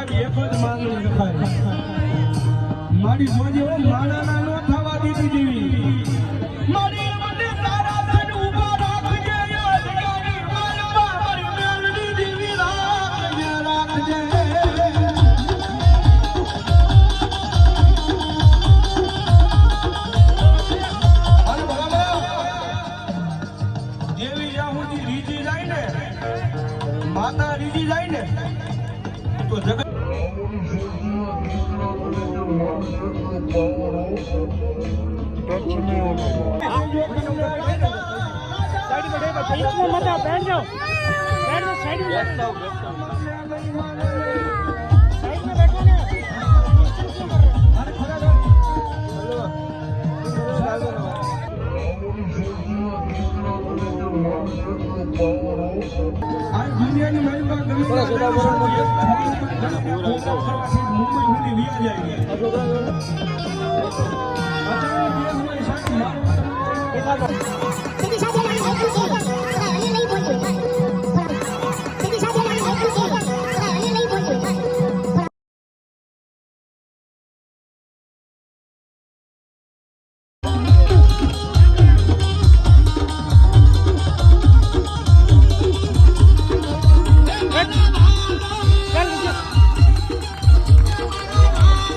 સાહેબ એક જ માંગણી રખાય મારી જોજે માણાના નો થવા દીધી જેવી મારી મને તારા થઈને ઊભા રાખજે યાદગારી મારા મારી મેલડી દેવી રાખજે અરે બાબા દેવી યાહુદી રીજી જાય ને માતા રીજી જાય ને તો જગત દુનિયાની મહિમા ગમે મુંબઈ સુધી વિયા જાય